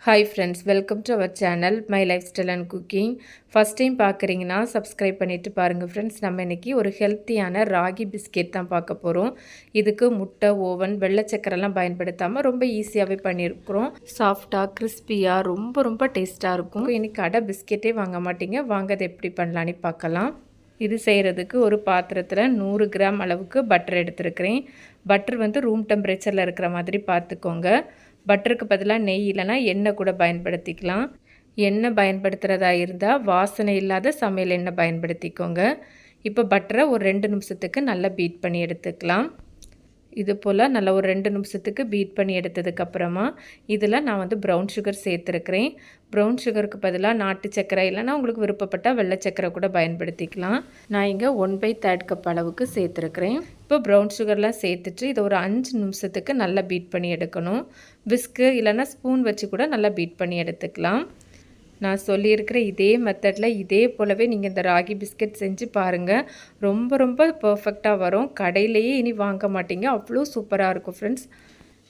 Hi friends, welcome to our channel my life style and cooking. First time பார்க்குறீங்கன்னா subscribe பண்ணிவிட்டு பாருங்கள் friends. நம்ம இன்றைக்கி ஒரு ஹெல்த்தியான ராகி பிஸ்கெட் தான் பார்க்க போகிறோம். இதுக்கு முட்டை, ஓவன், வெள்ளை சக்கரெல்லாம் பயன்படுத்தாமல் ரொம்ப ஈஸியாகவே பண்ணியிருக்கிறோம். சாஃப்டாக, கிறிஸ்பியாக, ரொம்ப டேஸ்ட்டாக இருக்கும். இன்றைக்கி கடை பிஸ்கெட்டே வாங்க மாட்டீங்க. வாங்க அதை எப்படி பண்ணலான்னு பார்க்கலாம். இது செய்கிறதுக்கு ஒரு பாத்திரத்தில் 100 கிராம் அளவுக்கு பட்டர் எடுத்துருக்கிறேன். பட்டர் வந்து ரூம் டெம்பரேச்சரில் இருக்கிற மாதிரி பார்த்துக்கோங்க. பட்டருக்கு பதிலாக நெய் இல்லைனா எண்ணெய் கூட பயன்படுத்திக்கலாம். எண்ணெய் பயன்படுத்துகிறதா இருந்தால் வாசனை இல்லாத சமையல் எண்ணெய் பயன்படுத்திக்கோங்க. இப்போ பட்டரை ஒரு 2 நிமிஷத்துக்கு நல்லா பீட் பண்ணி எடுத்துக்கலாம். இது போல் நல்லா ஒரு 2 நிமிஷத்துக்கு பீட் பண்ணி எடுத்ததுக்கப்புறமா இதில் நான் வந்து ப்ரௌன் சுகர் சேர்த்துருக்கிறேன். ப்ரௌன் சுகருக்கு பதிலாக நாட்டு சக்கரை இல்லைனா உங்களுக்கு விருப்பப்பட்டால் வெள்ளை சக்கரை கூட பயன்படுத்திக்கலாம். நான் இங்கே 1/3 கப் அளவுக்கு சேர்த்துருக்கிறேன். இப்போ ப்ரௌன் சுகர்லாம் சேர்த்துட்டு இதை ஒரு 5 நிமிஷத்துக்கு நல்லா பீட் பண்ணி எடுக்கணும். விஸ்கு இல்லைனா ஸ்பூன் வச்சு கூட நல்லா பீட் பண்ணி எடுத்துக்கலாம். நான் சொல்லியிருக்கிற இதே மெத்தடில் இதே போலவே நீங்கள் இந்த ராகி பிஸ்கெட் செஞ்சு பாருங்கள். ரொம்ப பர்ஃபெக்டாக வரும். கடையிலேயே இனி வாங்க மாட்டீங்க, அவ்வளோ சூப்பராக இருக்கும் ஃப்ரெண்ட்ஸ்.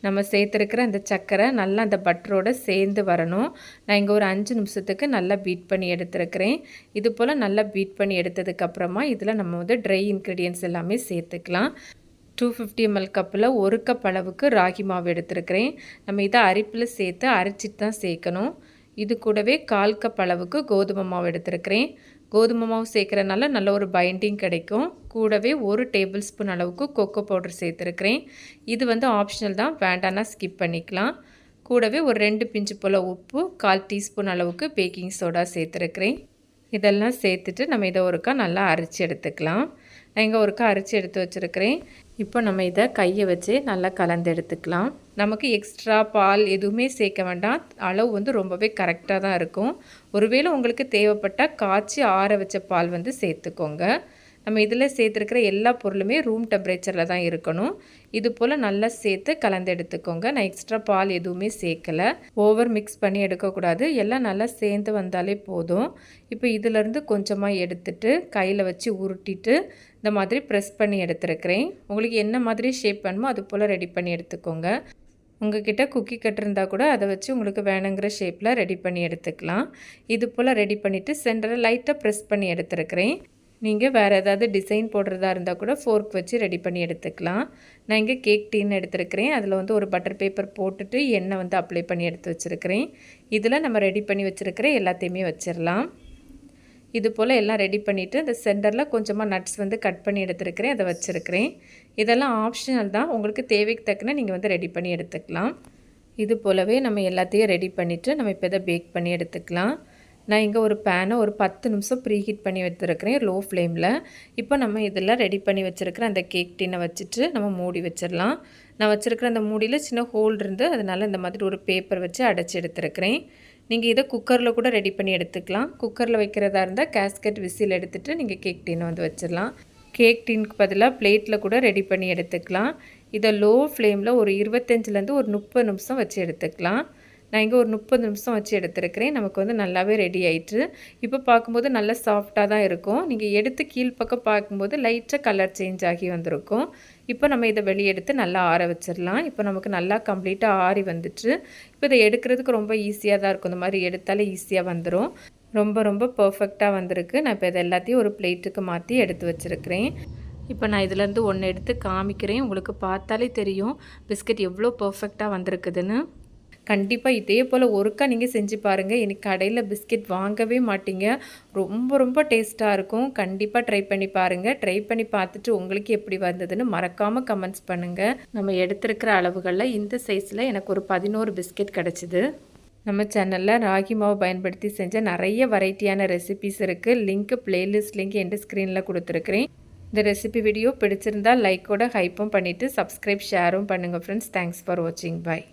நம்ம சேர்த்துருக்கிற அந்த சர்க்கரை நல்லா அந்த பட்டரோடு சேர்ந்து வரணும். நான் இங்கே ஒரு 5 நிமிஷத்துக்கு நல்லா பீட் பண்ணி எடுத்துருக்கிறேன். இது போல் நல்லா பீட் பண்ணி எடுத்ததுக்கப்புறமா இதில் நம்ம வந்து ட்ரை இன்க்ரீடியன்ட்ஸ் எல்லாமே சேர்த்துக்கலாம். 250 ml கப்பில் 1 கப் அளவுக்கு ராகி மாவு எடுத்துருக்கிறேன். நம்ம இதை அரிப்பில் சேர்த்து அரைச்சிட்டு தான் சேர்க்கணும். இது கூடவே 1/4 கப் அளவுக்கு கோதுமை மாவு எடுத்துருக்கிறேன். கோதுமை மாவு சேர்க்குறதுனால நல்ல ஒரு பைண்டிங் கிடைக்கும். கூடவே 1 டேபிள் ஸ்பூன் அளவுக்கு கொக்கோ பவுடர் சேர்த்துருக்கிறேன். இது வந்து ஆப்ஷனல் தான், வேண்டான்னா ஸ்கிப் பண்ணிக்கலாம். கூடவே ஒரு 2 பிஞ்சு போல் உப்பு, 1/4 டீஸ்பூன் அளவுக்கு பேக்கிங் சோடா சேர்த்துருக்கிறேன். இதெல்லாம் சேர்த்துட்டு நம்ம இதை ஒருக்கா நல்லா அரைச்சி எடுத்துக்கலாம். நான் இங்கே ஒருக்கா அரைச்சி எடுத்து வச்சுருக்கிறேன். இப்போ நம்ம இதை கையை வச்சு நல்லா கலந்து எடுத்துக்கலாம். நமக்கு எக்ஸ்ட்ரா பால் எதுவுமே சேர்க்க வேண்டாம். அளவு வந்து ரொம்பவே கரெக்டாக தான் இருக்கும். ஒருவேளை உங்களுக்கு தேவைப்பட்டால் காய்ச்சி ஆற வச்ச பால் வந்து சேர்த்துக்கோங்க. நம்ம இதில் சேர்த்துருக்கிற எல்லா பொருளுமே ரூம் டெம்பரேச்சரில் தான் இருக்கணும். இது போல் நல்லா சேர்த்து கலந்து எடுத்துக்கோங்க. நான் எக்ஸ்ட்ரா பால் எதுவுமே சேர்க்கலை. ஓவர் மிக்ஸ் பண்ணி எடுக்கக்கூடாது. எல்லாம் நல்லா சேர்ந்து வந்தாலே போதும். இப்போ இதிலேருந்து கொஞ்சமாக எடுத்துட்டு கையில் வச்சு உருட்டிட்டு இந்த மாதிரி ப்ரெஸ் பண்ணி எடுத்துருக்கிறேன். உங்களுக்கு என்ன மாதிரி ஷேப் வேணுமோ அது போல் ரெடி பண்ணி எடுத்துக்கோங்க. உங்கள்கிட்ட குக்கி கட் இருந்தால் கூட அதை வச்சு உங்களுக்கு வேணுங்கிற ஷேப்பில் ரெடி பண்ணி எடுத்துக்கலாம். இது போல் ரெடி பண்ணிவிட்டு சென்டரில் லைட்டாக ப்ரெஸ் பண்ணி எடுத்துருக்கிறேன். நீங்கள் வேறு ஏதாவது டிசைன் போடுறதா இருந்தால் கூட ஃபோர்க் வச்சு ரெடி பண்ணி எடுத்துக்கலாம். நான் இங்கே கேக் டீன் எடுத்துருக்கிறேன். அதில் வந்து ஒரு பட்டர் பேப்பர் போட்டுட்டு எண்ணெய் வந்து அப்ளை பண்ணி எடுத்து வச்சுருக்கிறேன். இதில் நம்ம ரெடி பண்ணி வச்சுருக்கிற எல்லாத்தையுமே வச்சிடலாம். இது போல் எல்லாம் ரெடி பண்ணிவிட்டு இந்த சென்டரில் கொஞ்சமாக நட்ஸ் வந்து கட் பண்ணி எடுத்துருக்கிறேன், அதை வச்சுருக்கிறேன். இதெல்லாம் ஆப்ஷனல் தான், உங்களுக்கு தேவைக்கு தக்கன நீங்கள் வந்து ரெடி பண்ணி எடுத்துக்கலாம். இது போலவே நம்ம எல்லாத்தையும் ரெடி பண்ணிவிட்டு நம்ம இப்போ இதை பேக் பண்ணி எடுத்துக்கலாம். நான் இங்கே ஒரு பேனை ஒரு 10 நிமிஷம் ப்ரீஹீட் பண்ணி வச்சுருக்கிறேன் லோ ஃப்ளேமில். இப்போ நம்ம இதெல்லாம் ரெடி பண்ணி வச்சுருக்கிற அந்த கேக் டின்னை வச்சுட்டு நம்ம மூடி வச்சிடலாம். நான் வச்சுருக்கிற அந்த மூடியில் சின்ன ஹோல் இருந்து அதனால் இந்த மாதிரி ஒரு பேப்பர் வச்சு அடைச்சி எடுத்துருக்கிறேன். நீங்கள் இதை குக்கரில் கூட ரெடி பண்ணி எடுத்துக்கலாம். குக்கரில் வைக்கிறதா இருந்தால் கேஸ்கெட் விசில் எடுத்துகிட்டு நீங்கள் கேக் டின்னை வந்து வச்சிடலாம். கேக் டின்னுக்கு பதிலாக பிளேட்டில் கூட ரெடி பண்ணி எடுத்துக்கலாம். இதை லோ ஃப்ளேமில் ஒரு 25லேருந்து ஒரு 30 நிமிஷம் வச்சு எடுத்துக்கலாம். நான் இங்கே ஒரு 30 நிமிஷம் வச்சு எடுத்துருக்கிறேன். நமக்கு வந்து நல்லாவே ரெடி ஆயிட்டு. இப்போ பார்க்கும்போது நல்லா சாஃப்டாக தான் இருக்கும். நீங்கள் எடுத்து கீழ்ப்பக்கம் பார்க்கும்போது லைட்டாக கலர் சேஞ்ச் ஆகி வந்திருக்கும். இப்போ நம்ம இதை வெளியே எடுத்து நல்லா ஆற வச்சிடலாம். இப்போ நமக்கு நல்லா கம்ப்ளீட்டாக ஆறி வந்துட்டு. இப்போ இதை எடுக்கிறதுக்கு ரொம்ப ஈஸியாக தான் இருக்கும். இந்த மாதிரி எடுத்தாலே ஈஸியாக வந்துடும். ரொம்ப பர்ஃபெக்டாக வந்திருக்கு. நான் இப்போ இதை எல்லாத்தையும் ஒரு பிளேட்டுக்கு மாற்றி எடுத்து வச்சுருக்கிறேன். இப்போ நான் இதிலேருந்து ஒன்று எடுத்து காமிக்கிறேன். உங்களுக்கு பார்த்தாலே தெரியும் பிஸ்கட் எவ்வளோ பர்ஃபெக்டாக வந்திருக்குதுன்னு. கண்டிப்பாக இதே போல் ஒருக்கா நீங்கள் செஞ்சு பாருங்கள். எனக்கு கடையில் பிஸ்கெட் வாங்கவே மாட்டீங்க. ரொம்ப டேஸ்ட்டாக இருக்கும். கண்டிப்பாக ட்ரை பண்ணி பாருங்கள். ட்ரை பண்ணி பார்த்துட்டு உங்களுக்கு எப்படி வந்ததுன்னு மறக்காமல் கமெண்ட்ஸ் பண்ணுங்கள். நம்ம எடுத்துருக்கிற அளவுகளில் இந்த சைஸில் எனக்கு ஒரு 11 பிஸ்கெட் கிடச்சிது. நம்ம சேனலில் ராகி மாவு பயன்படுத்தி செஞ்ச நிறைய வெரைட்டியான ரெசிபிஸ் இருக்குது. லிங்க் பிளேலிஸ்ட் லிங்க் என் ஸ்க்ரீனில் கொடுத்துருக்குறேன். இந்த ரெசிபி வீடியோ பிடிச்சிருந்தால் லைக்கோட ஹைப்பும் பண்ணிவிட்டு சப்ஸ்கிரைப் ஷேரும் பண்ணுங்கள் ஃப்ரெண்ட்ஸ். தேங்க்ஸ் ஃபார் வாட்சிங். பாய்.